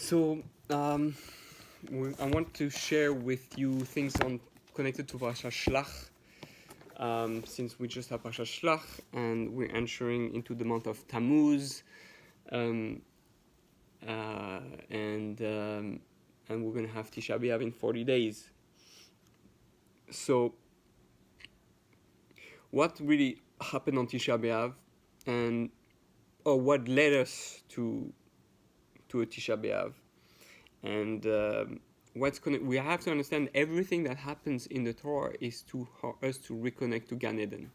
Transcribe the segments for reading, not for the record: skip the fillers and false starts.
So I want to share with you things connected to Parasha Shelach. Since we just have Parasha Shelach and we're entering into the month of Tammuz, um, and we're gonna have Tisha B'av in 40 days. So, what really happened on Tisha B'av, or what led us to a Tisha B'av, and we have to understand everything that happens in the Torah is to us to reconnect to Gan Eden.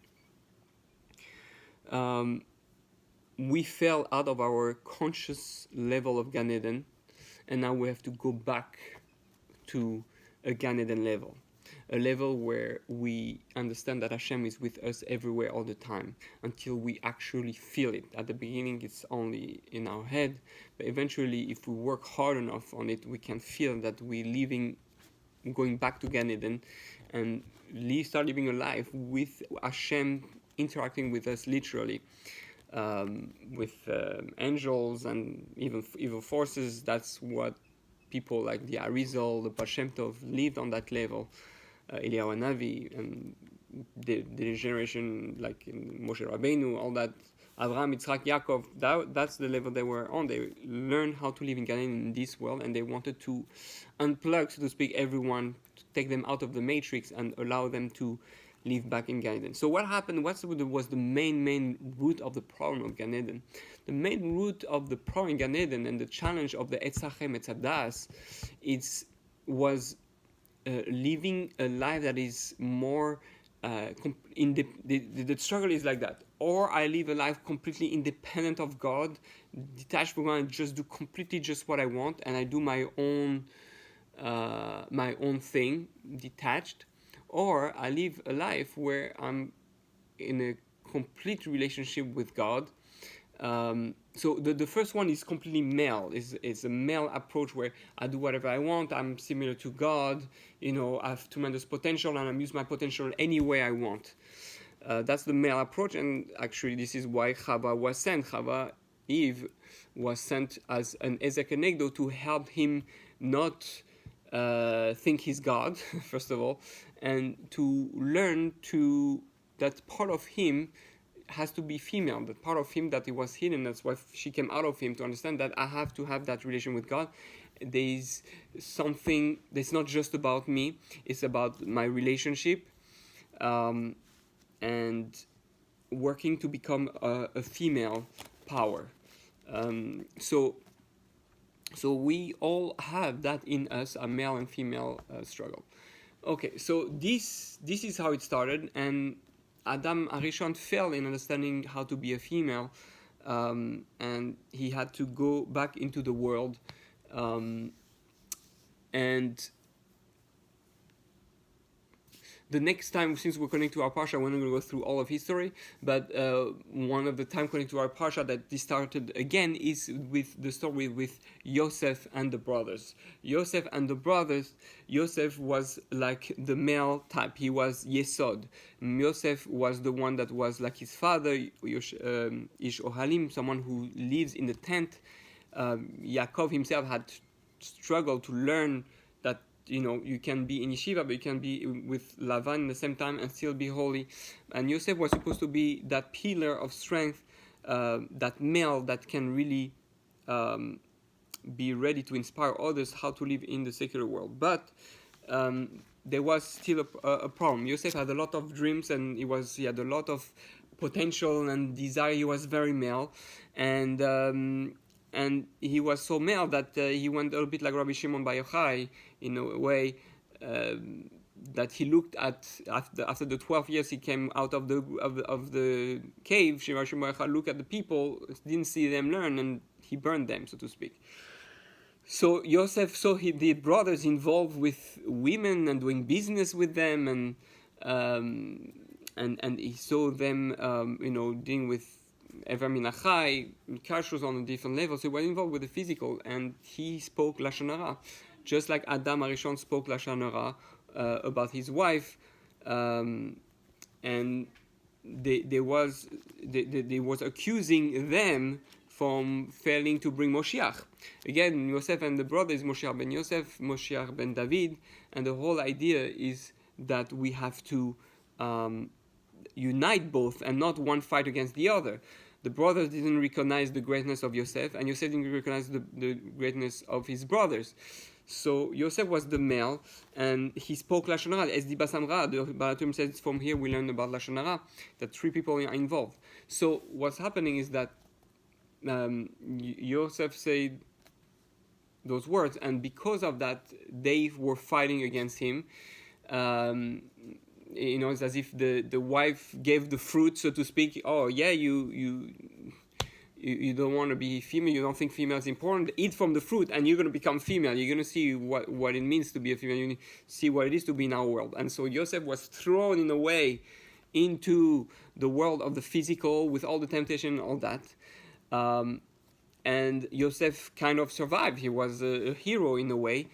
We fell out of our conscious level of Gan Eden, and now we have to go back to a Gan Eden level, a level where we understand that Hashem is with us everywhere all the time until we actually feel it. At the beginning, it's only in our head, but eventually, if we work hard enough on it, we can feel that we're going back to Gan Eden and start living a life with Hashem interacting with us literally. With angels and even evil forces. That's what people like the Arizal, the Baal Shem Tov lived on that level. Eliyahu Hanavi and the generation like Moshe Rabbeinu, all that. Avraham, Yitzchak, Yaakov, that's the level they were on. They learned how to live in Gan Eden in this world, and they wanted to unplug, so to speak, everyone, to take them out of the matrix and allow them to live back in Gan Eden. So what happened? What was the main root of the problem of Gan Eden? The main root of the problem in Gan Eden and the challenge of the Etz Hachem, Etz Hadas, was living a life that is more the struggle is like that. Or I live a life completely independent of God, detached from God, and just do completely just what I want, and I do my own thing, detached. Or I live a life where I'm in a complete relationship with God. So the first one is completely male. It's a male approach where I do whatever I want. I'm similar to God. I have tremendous potential and I use my potential any way I want. That's the male approach, and actually this is why Chava was sent. Eve was sent as an Ezek Anegdo to help him not think he's God, first of all, and to learn that part of him has to be female, that part of him that it was hidden. That's why she came out of him, to understand that I have to have that relation with God. There's something that's not just about me, it's about my relationship, and working to become a female power. So we all have that in us, a male and female struggle. Okay, so this is how it started, and Adam Arishon fell in understanding how to be a female, and he had to go back into the world, and the next time, since we're connecting to our Parsha, we're not going to go through all of history, but one of the time connecting to our Parsha that this started again is with the story with Yosef and the brothers. Yosef was like the male type. He was Yesod. Yosef was the one that was like his father, Ish Ohalim, someone who lives in the tent. Yaakov himself had struggled to learn that you can be in yeshiva, but you can be with Lavan at the same time and still be holy. And Yosef was supposed to be that pillar of strength, that male that can really be ready to inspire others how to live in the secular world. But there was still a problem. Yosef had a lot of dreams, and he had a lot of potential and desire. He was very male, and he was so male that he went a little bit like Rabbi Shimon Bar Yochai, in a way, that he looked at after the 12 years he came out of the cave. Rabbi Shimon Bar Yochai looked at the people, didn't see them learn, and he burned them, so to speak. So Yosef saw the brothers involved with women and doing business with them, and he saw them dealing with Ever Minachai, kashrus on a different level. So he was involved with the physical, and he spoke Lashon Hara, just like Adam Arishon spoke Lashon Hara about his wife, and they was accusing them from failing to bring Moshiach. Again, Yosef and the brother is Moshiach ben Yosef, Moshiach ben David, and the whole idea is that we have to unite both and not one fight against the other. The brothers didn't recognize the greatness of Yosef, and Yosef didn't recognize the greatness of his brothers. So Yosef was the male, and he spoke Lashon Hara. Es di basam ra. The Baal HaTurim says from here we learn about Lashon Hara, that 3 people are involved. So what's happening is that Yosef said those words, and because of that, they were fighting against him. It's as if the wife gave the fruit, so to speak. Oh yeah, you don't want to be female, you don't think female is important, eat from the fruit and you're going to become female, you're going to see what it means to be a female, you see what it is to be in our world. And so Joseph was thrown in a way into the world of the physical with all the temptation and all that. And Joseph kind of survived. He was a hero in a way,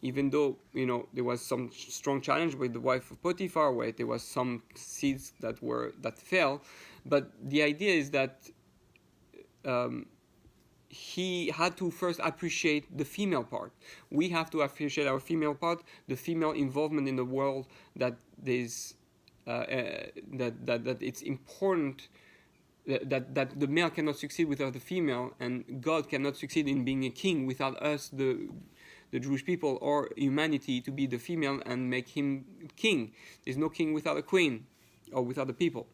even though there was some strong challenge with the wife of Potiphar, where there was some seeds that fell. But the idea is that he had to first appreciate the female part. We have to appreciate our female part, the female involvement in the world, that is that it's important. That the male cannot succeed without the female, and God cannot succeed in being a king without us, the Jewish people or humanity, to be the female and make him king. There's no king without a queen or without the people.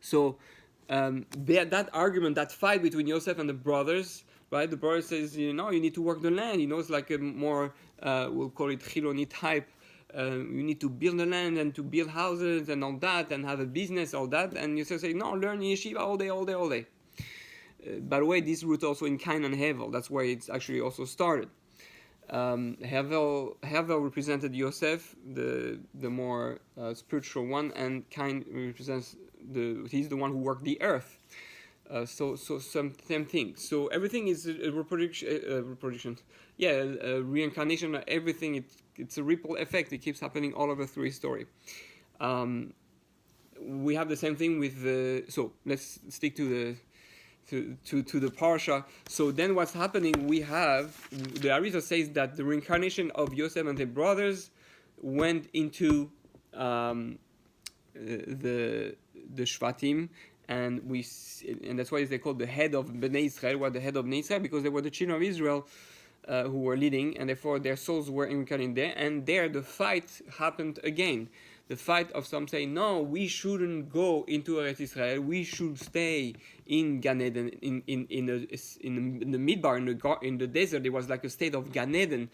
So that argument, that fight between Yosef and the brothers, right? The brother says, you need to work the land. It's like a more, we'll call it Chiloni type. You need to build the land and to build houses and all that and have a business, all that. And Yosef say, no, learn yeshiva all day. By the way, this root also in Cain and Hevel. That's where it's actually also started. Hevel represented Yosef, the more spiritual one, and Cain represents he's the one who worked the earth. So same thing. So everything is a reproduction. A reincarnation. Everything. It's a ripple effect. It keeps happening all over through his story. We have the same thing with the. So let's stick to the Parasha. So then what's happening? We have the Arizal says that the reincarnation of Yosef and the brothers went into the Shvatim. And that's why they called the head of Bnei Israel, the head of Bnei Israel, because they were the children of Israel who were leading, and therefore their souls were incarnated there. And there the fight happened again. The fight of some saying, no, we shouldn't go into Eretz Israel. We should stay in Gan Eden, in the Midbar, in the desert. There was like a state of Gan Eden.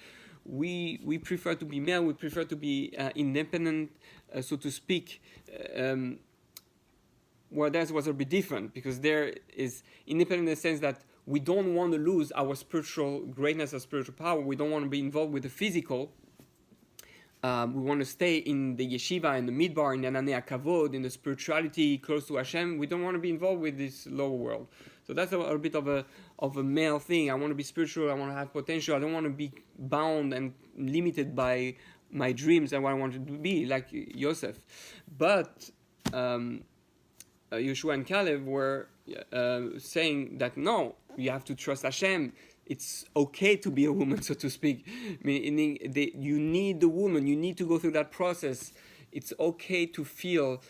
We prefer to be male. We prefer to be independent, so to speak. Well, that was a bit different, because there is independent in the sense that we don't want to lose our spiritual greatness, our spiritual power. We don't want to be involved with the physical. We want to stay in the yeshiva, in the midbar, in the Ananei Kavod, in the spirituality close to Hashem. We don't want to be involved with this lower world. So that's a bit of a male thing. I want to be spiritual. I want to have potential. I don't want to be bound and limited by my dreams and what I want to be, like Yosef. But Yeshua and Caleb were saying that no, you have to trust Hashem. It's okay to be a woman, so to speak. Meaning, you need the woman. You need to go through that process. It's okay to feel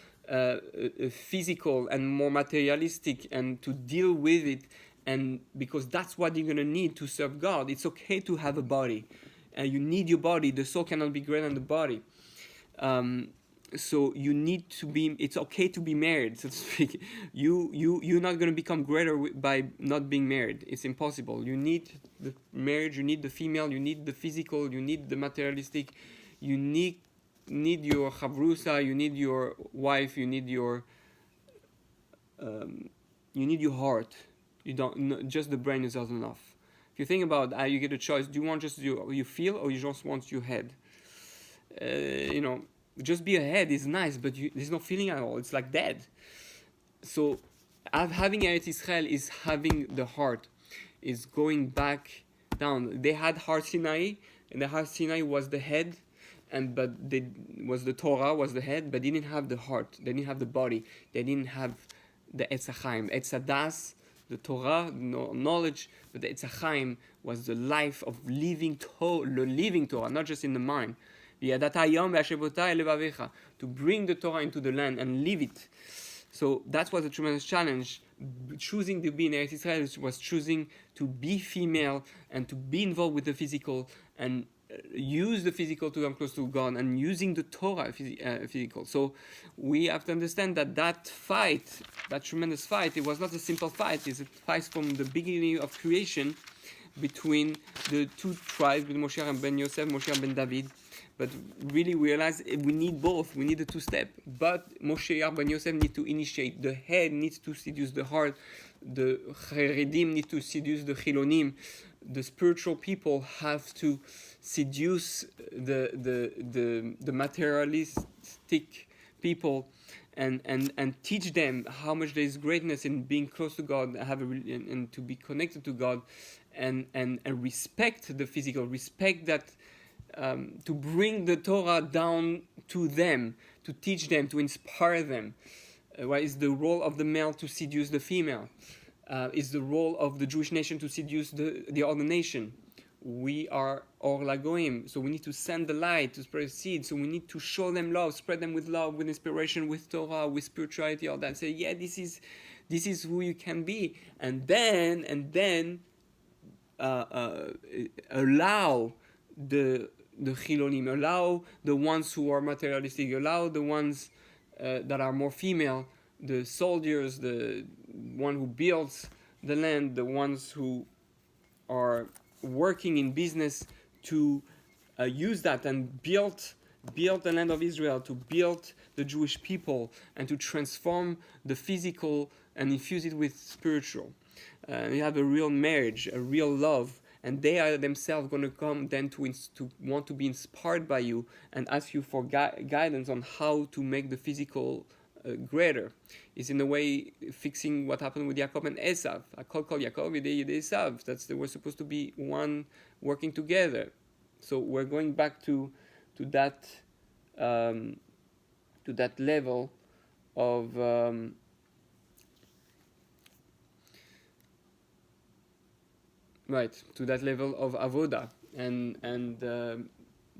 physical and more materialistic and to deal with it, and because that's what you're going to need to serve God. It's okay to have a body. You need your body. The soul cannot be greater than the body. So you need to be. It's okay to be married, so to speak. You're not going to become greater by not being married. It's impossible. You need the marriage. You need the female. You need the physical. You need the materialistic. You need your chavrusa. You need your wife. You need your heart. You don't. Just the brain is not enough. If you think about you get a choice. Do you want just you feel, or you just want your head? Just be a head is nice, but there's no feeling at all. It's like dead. So having Eretz Israel is having the heart, is going back down. They had Har Sinai, and the Har Sinai was the head, the Torah was the head, but they didn't have the heart. They didn't have the body. They didn't have the Etz HaChaim. Etz HaDas, the Torah, knowledge, but the Etz Chaim was the life of living Torah, not just in the mind. To bring the Torah into the land and live it. So that was a tremendous challenge. Choosing to be in Eretz Israel was choosing to be female and to be involved with the physical and use the physical to come close to God, and using the Torah physical. So we have to understand that fight, that tremendous fight, it was not a simple fight. It's a fight from the beginning of creation between the two tribes, between Moshe and Ben Yosef, Moshe and Ben David. But really we realize we need both. We need the two-step. But Moshe and Ben Yosef need to initiate. The head needs to seduce the heart. The Cheredim need to seduce the Chilonim. The spiritual people have to seduce the materialistic people and teach them how much there is greatness in being close to God, and to be connected to God, and respect the physical, respect that, to bring the Torah down to them, to teach them, to inspire them. What is the role of the male to seduce the female? Is the role of the Jewish nation to seduce the other nation. We are Or Lagoim, so we need to send the light, to spread seed, so we need to show them love, spread them with love, with inspiration, with Torah, with spirituality, all that. Say, yeah, this is who you can be, and then allow the Chilonim, allow the ones who are materialistic, allow the ones that are more female, the soldiers, the one who builds the land, the ones who are working in business, to use that and build the land of Israel, to build the Jewish people, and to transform the physical and infuse it with spiritual. You have a real marriage, a real love, and they are themselves going to come then to want to be inspired by you and ask you for guidance on how to make the physical greater. Is in a way fixing what happened with Yaakov and Esav. Akol kol Yaakov yedei Esav. They were supposed to be one, working together. So we're going back to that level of to that level of avoda, and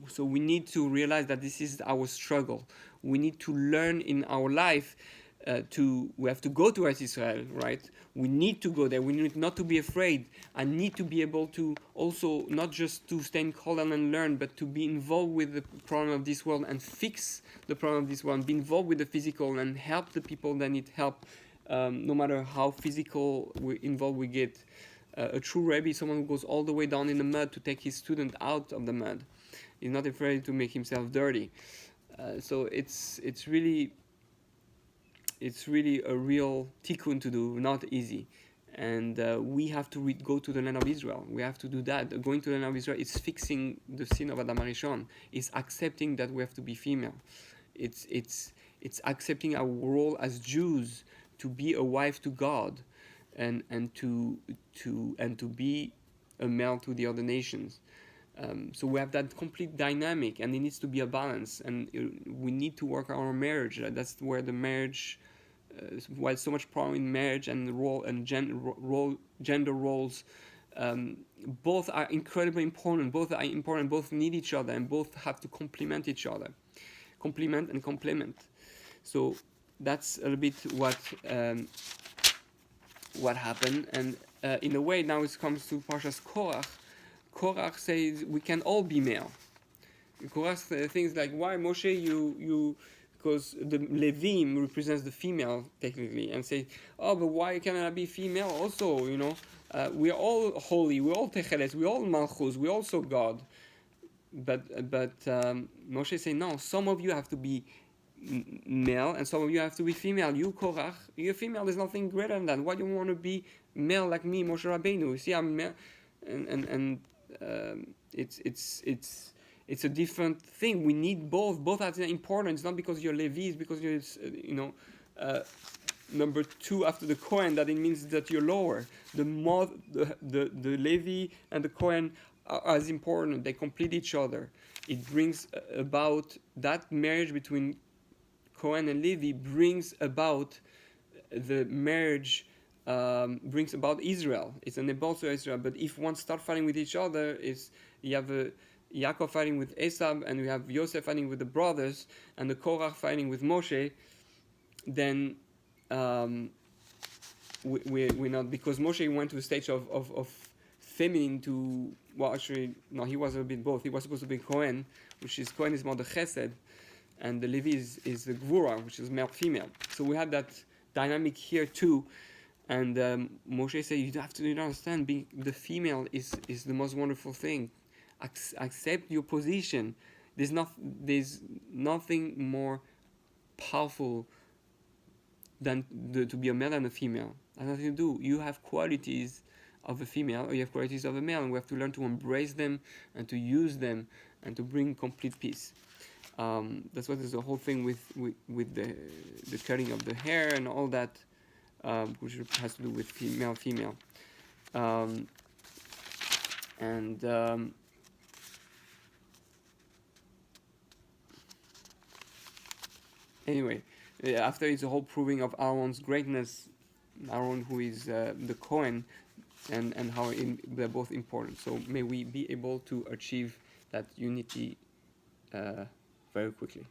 so we need to realize that this is our struggle. We need to learn in our life we have to go to Eretz Israel, right? We need to go there. We need not to be afraid. I need to be able to also not just to stay in Kolan and learn, but to be involved with the problem of this world and fix the problem of this world. Be involved with the physical and help the people that need help, no matter how physical involved we get. A true Rebbe is someone who goes all the way down in the mud to take his student out of the mud. He's not afraid to make himself dirty. So it's really a real tikkun to do, not easy. And we have to go to the land of Israel. We have to do that. Going to the land of Israel is fixing the sin of Adam HaRishon. It's accepting that we have to be female. It's accepting our role as Jews to be a wife to God, and to be a male to the other nations. So we have that complete dynamic, and it needs to be a balance. And we need to work on our marriage. That's where the marriage, while so much problem in marriage and role and gender roles, both are incredibly important. Both are important. Both need each other, and both have to complement each other, complement. So that's a little bit what happened. And in a way, now it comes to Parshas Korach. Korach says we can all be male. Korach things like, why Moshe you because the Levim represents the female technically, and say, oh, but why can I be female also? We are all holy, we all Techeles, we all Malchus, we also God. But Moshe say, no, some of you have to be male and some of you have to be female. You Korach, you're female. There's nothing greater than that. Why do you want to be male like me, Moshe Rabbeinu? See, I'm male, and it's a different thing. We need both. Both are important. It's not because you're Levi, it's because you're number two after the Kohen that it means that you're lower. The Levi and the Kohen are as important. They complete each other. It brings about that marriage between Kohen and Levi brings about the marriage brings about Israel. It's an enable to Israel. But if one start fighting with each other, is you have Yaakov fighting with Esau, and we have Yosef fighting with the brothers, and the Korach fighting with Moshe, then um, we're not, because Moshe went to the stage of feminine to, well, actually no, he was a bit both. He was supposed to be Cohen, which is Cohen is more the Chesed, and the Levi is the Gvura, which is male female. So we had that dynamic here too. And Moshe said, you have to, you don't understand, being the female is the most wonderful thing. Accept your position. There's nothing more powerful than to be a male and a female. That's nothing to do. You have qualities of a female, or you have qualities of a male, and we have to learn to embrace them and to use them and to bring complete peace. That's what is the whole thing with the cutting of the hair and all that, which has to do with female. And anyway, after it's a whole proving of Aaron's greatness, Aaron who is the Cohen, and how they're both important. So may we be able to achieve that unity very quickly.